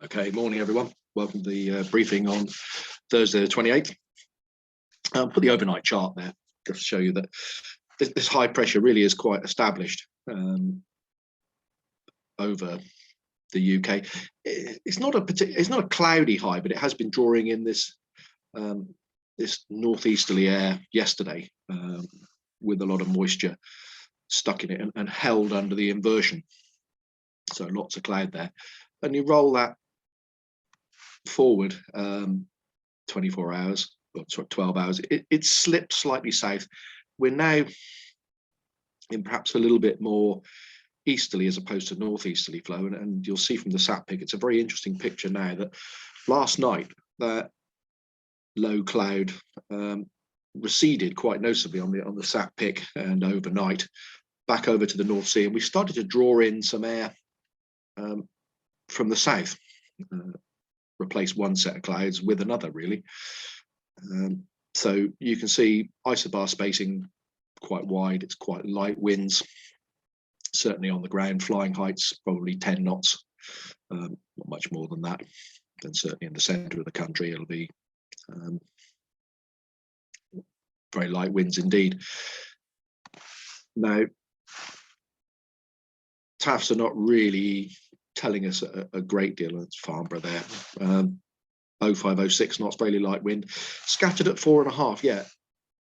Okay, morning everyone. Welcome to the briefing on Thursday the 28th. I'll put the overnight chart there just to show you that this high pressure really is quite established over the UK. It's not a cloudy high, but it has been drawing in this this northeasterly air yesterday with a lot of moisture stuck in it and held under the inversion. So lots of cloud there. And you roll that forward 24 hours, or 12 hours, it slipped slightly south. We're now in perhaps a little bit more easterly as opposed to northeasterly flow, and you'll see from the sat pic, it's a very interesting picture now that last night that low cloud receded quite noticeably on the sat pic, and overnight back over to the North Sea, and we started to draw in some air from the south, replace one set of clouds with another really. So you can see isobar spacing quite wide, it's quite light winds, certainly on the ground, flying heights probably 10 knots, not much more than that. Then certainly in the centre of the country it'll be very light winds indeed. Now TAFs are not really telling us a great deal. It's Farnborough there, 0506 knots, fairly light wind, scattered at 4.5. Yeah,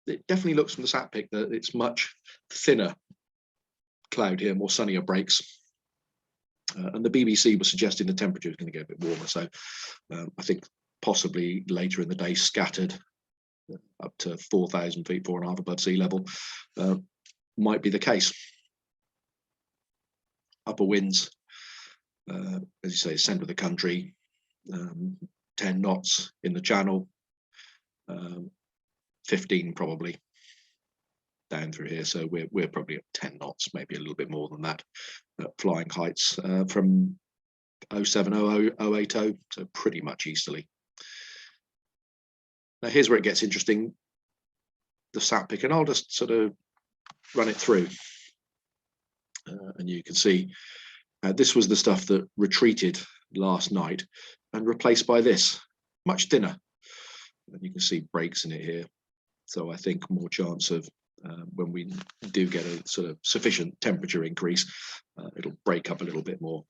it definitely looks from the sat pic that it's much thinner cloud here, more sunnier breaks, and the BBC was suggesting the temperature is going to get a bit warmer, so I think possibly later in the day scattered up to 4,000 feet, 4.5 above sea level might be the case. Upper winds, as you say, centre of the country, 10 knots in the channel, 15 probably down through here, so we're probably at 10 knots, maybe a little bit more than that. Flying heights from 070, 080, so pretty much easterly. Now here's where it gets interesting, the sat pic, and I'll just sort of run it through, and you can see this was the stuff that retreated last night and replaced by this, much thinner. And you can see breaks in it here. So I think more chance of when we do get a sort of sufficient temperature increase, it'll break up a little bit more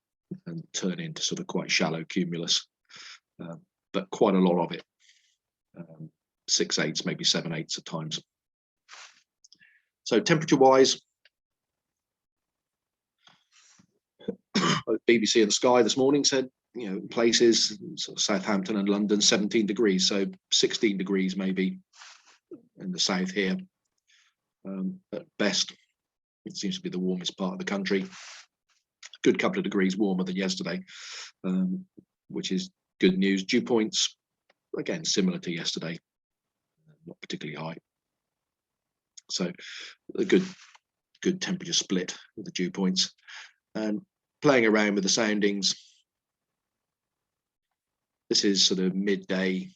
and turn into sort of quite shallow cumulus, but quite a lot of it, 6/8, maybe 7/8 at times. So temperature wise, BBC in the Sky this morning said, you know, places sort of Southampton and London 17 degrees, so 16 degrees maybe in the south here at best. It seems to be the warmest part of the country, good couple of degrees warmer than yesterday, which is good news. Dew points again similar to yesterday, not particularly high, so a good temperature split with the dew points. And playing around with the soundings, this is sort of midday.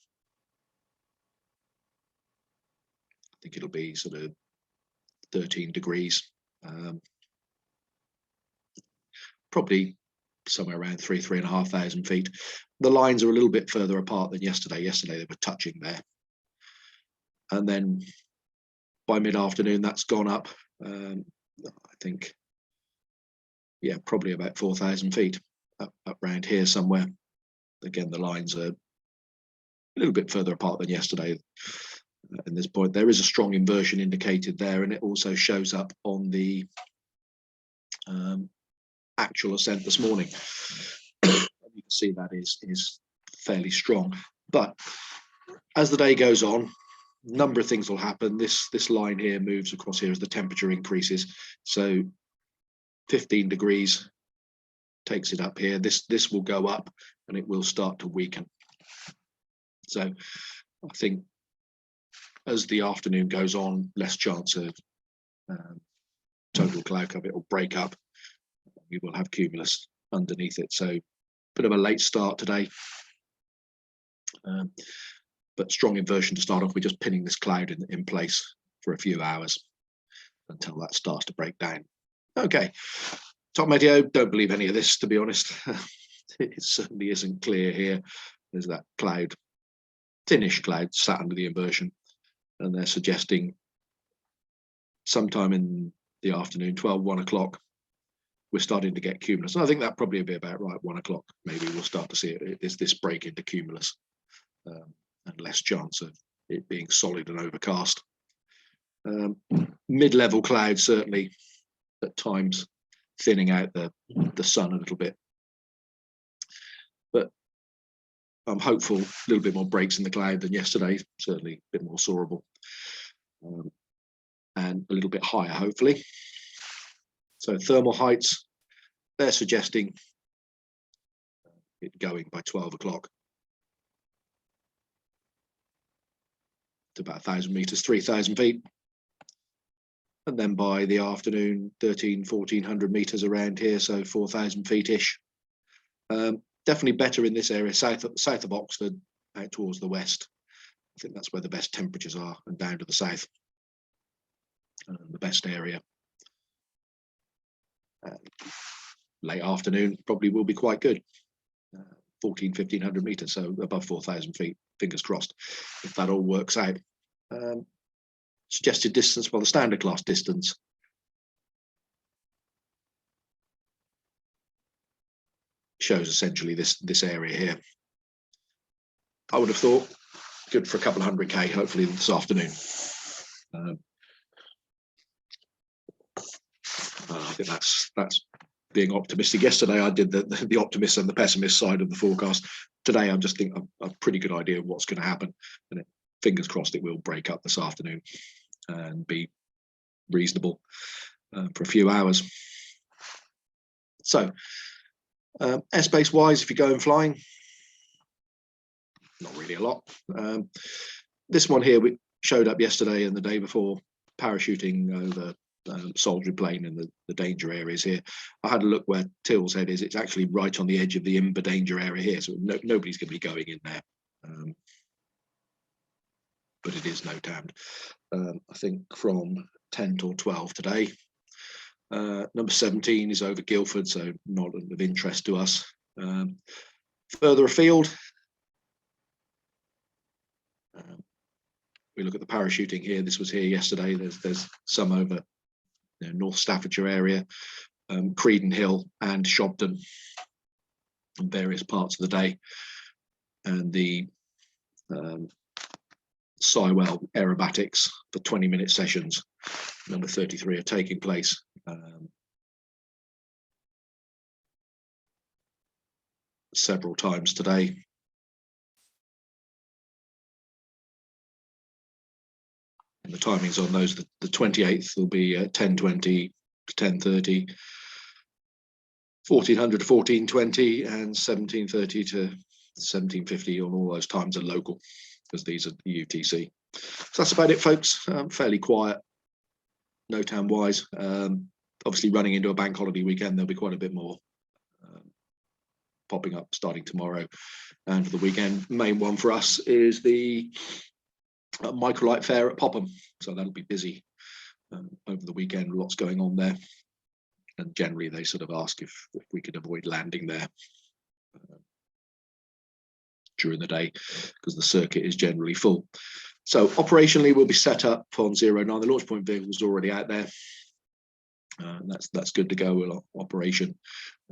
I think it'll be sort of 13 degrees, probably somewhere around 3,500 feet. The lines are a little bit further apart than yesterday. Yesterday they were touching there, and then by mid-afternoon that's gone up. I think, yeah, probably about 4,000 feet up around here somewhere. Again, the lines are a little bit further apart than yesterday. At this point, there is a strong inversion indicated there, and it also shows up on the actual ascent this morning. You can see that is fairly strong. But as the day goes on, a number of things will happen. This line here moves across here as the temperature increases. So 15 degrees takes it up here. This will go up and it will start to weaken. So I think as the afternoon goes on, less chance of total cloud cover. It will break up. We will have cumulus underneath it. So bit of a late start today, but strong inversion to start off. We're just pinning this cloud in place for a few hours until that starts to break down. Okay, top meteo, don't believe any of this, to be honest. it certainly isn't clear here. There's that cloud, thinnish cloud sat under the inversion, and they're suggesting sometime in the afternoon, 1 o'clock, we're starting to get cumulus. And I think that probably will be about right, 1 o'clock. Maybe we'll start to see it. There's this break into cumulus, and less chance of it being solid and overcast. Mid-level clouds certainly at times thinning out the sun a little bit. But I'm hopeful a little bit more breaks in the cloud than yesterday, certainly a bit more soarable, and a little bit higher, hopefully. So thermal heights, they're suggesting it going by 12 o'clock to about 1,000 meters, 3,000 feet. And then by the afternoon, 1,400 meters around here, so 4,000 feet-ish. Definitely better in this area, south of Oxford, out towards the west. I think that's where the best temperatures are, and down to the south, the best area. Late afternoon probably will be quite good, 1,500 meters, so above 4,000 feet, fingers crossed, if that all works out. Suggested distance, well, the standard class distance shows essentially this area here. I would have thought good for a couple of 100k, hopefully this afternoon. I think that's being optimistic. Yesterday I did the optimist and the pessimist side of the forecast. Today I'm just thinking a pretty good idea of what's going to happen, and fingers crossed it will break up this afternoon and be reasonable for a few hours. So airspace wise, if you're going flying, not really a lot. This one here we showed up yesterday and the day before, parachuting over Salisbury Plain and the danger areas here. I had a look where Till's Head is. It's actually right on the edge of the Imber danger area here, so nobody's going to be going in there. But it is NOTAM'd. I think from 10 till 12 today. Number 17 is over Guildford, so not of interest to us. Further afield, we look at the parachuting here. This was here yesterday. There's some over North Staffordshire area, Creedon Hill and Shobden in various parts of the day. And the Sywell aerobatics for 20-minute sessions, number 33, are taking place. Several times today. And the timings on those, the 28th will be 10:20 to 10:30, 1400 to 14:20, and 17:30 to 17:50 on all those times are local, because these are the UTC. So that's about it, folks. Fairly quiet, NOTAM wise. Obviously running into a bank holiday weekend, there'll be quite a bit more popping up starting tomorrow and for the weekend. Main one for us is the Microlight Fair at Popham, so that'll be busy over the weekend. Lots going on there, and generally they sort of ask if we could avoid landing there during the day, because the circuit is generally full. So operationally we'll be set up on 09. The launch point vehicle is already out there. That's good to go with operation,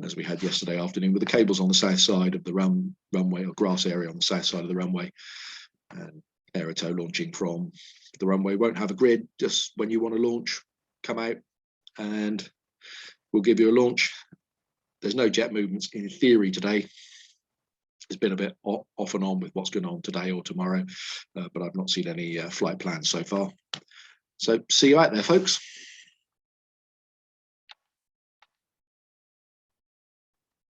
as we had yesterday afternoon, with the cables on the south side of the runway, or grass area on the south side of the runway, and Aerotow launching from the runway. Won't have a grid, just when you want to launch, come out and we'll give you a launch. There's no jet movements in theory today. It's been a bit off and on with what's going on today or tomorrow, but I've not seen any flight plans so far. So see you out there, folks.